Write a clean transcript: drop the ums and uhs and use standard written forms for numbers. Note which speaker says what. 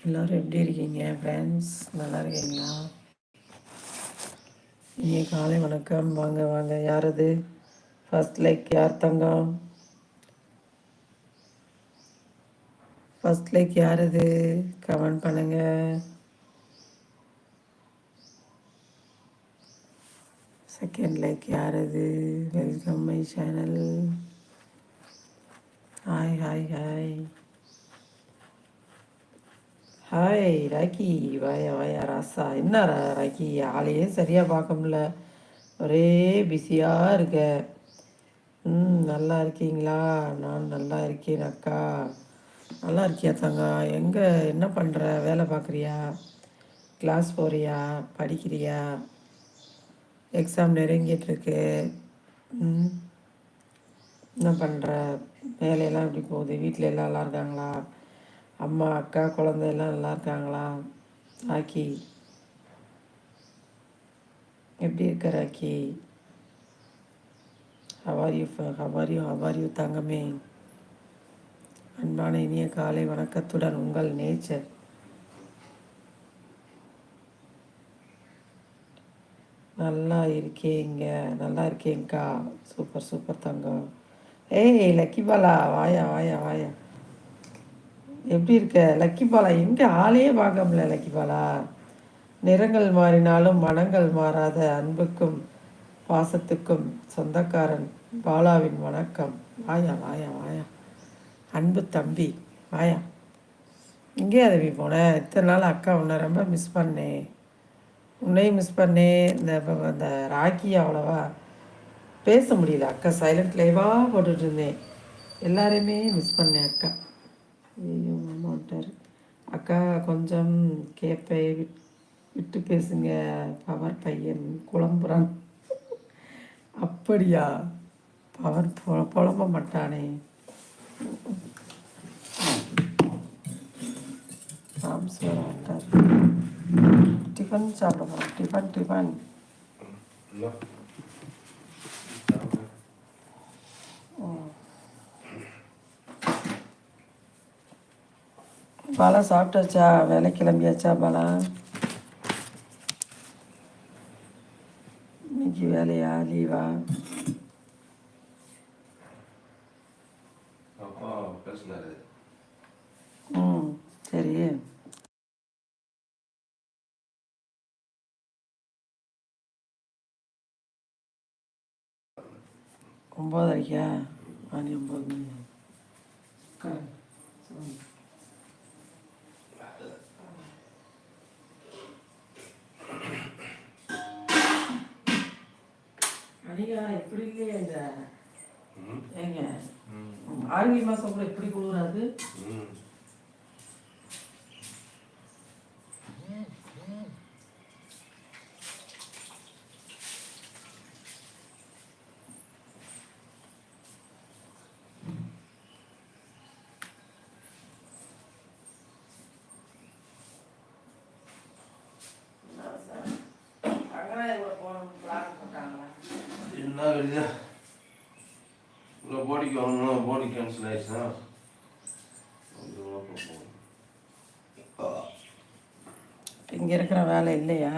Speaker 1: எல்லோரும் எப்படி இருக்கீங்க ஃப்ரெண்ட்ஸ்? நல்லா இருக்கீங்களா? இங்கே காலை வணக்கம். வாங்க வாங்க. யார் அது? ஃபர்ஸ்ட் லைக் யார் தங்கம்? ஃபர்ஸ்ட் லைக் யார் அது? கமெண்ட் பண்ணுங்க. செகண்ட் லைக் யார் அது? Welcome my channel. Hi hi hi hi Rocky. வாயா வாயா ராசா. என்ன ராக்கி, ஆளையே சரியாக பார்க்க முடியல, ஒரே பிஸியாக இருக்க. நல்லா இருக்கீங்களா? நான் நல்லா இருக்கேன் அக்கா. நல்லா இருக்கியா தங்கா? எங்கே, என்ன பண்ணுற? வேலை பார்க்குறியா? கிளாஸ் போகிறியா? படிக்கிறியா? எக்ஸாம் நெருங்கிட்டுருக்கு. ம் என்ன பண்ணுற? வேலையெல்லாம் எப்படி போகுது? வீட்டில் எல்லாம் நல்லா இருக்காங்களா? அம்மா அக்கா குழந்தை எல்லாம் நல்லா இருக்காங்களா? ராக்கி எப்படி இருக்க ராக்கி? ஹவார் யூ தங்கமே? அன்பான இனிய காலை வணக்கத்துடன் உங்கள் நேச்சர். நல்லா இருக்கேங்க, நல்லா இருக்கேங்க்கா. சூப்பர் சூப்பர் தங்கம். ஏய் லக்கி பாலா, வாயா வாயா வாயா. எப்படி இருக்க லக்கி பாலா? எங்கே ஆளையே பார்க்க முடியல லக்கி பாலா. நிறங்கள் மாறினாலும் மனங்கள் மாறாத அன்புக்கும் பாசத்துக்கும் சொந்தக்காரன் பாலாவின் வணக்கம். வாயா வாயா வாயா அன்பு தம்பி, வாயா. இங்கே அதவி போனேன் இத்தனை நாள். அக்கா உன்னை ரொம்ப மிஸ் பண்ணேன். உன்னையும் மிஸ் பண்ணேன். இந்த ராக்கி அவ்வளவா பேச முடியல. அக்கா சைலண்ட் லைவாக போட்டுட்டு இருந்தேன். எல்லாரையுமே மிஸ் பண்ணேன் அக்கா. ஐயோ மாமா விட்டார். அக்கா கொஞ்சம் கேப்பை விட்டு பேசுங்க, பவர் பையன் குழம்புறான். அப்படியா? பவர் புலம்ப மாட்டானே. விட்டார். டிஃபன் சாப்பிட போகிறோம். டிஃபன் பாலா சாப்பிட்டாச்சா? வேலை கிளம்பியாச்சா பாலா? இன்னைக்கு வேலையா லீவா? சரி. 9:30 மணி 9 மணி. அனிகா எப்படி இல்லையே இந்த ஏங்க ஆர்வி மாதம் கூட எப்படி குளிராது?
Speaker 2: என்ன வெளியே போடிக்கு வாங்கணும். போடி கேன்சல் ஆயிடுச்சுன்னா
Speaker 1: இங்கே இருக்கிற வேலை இல்லையா?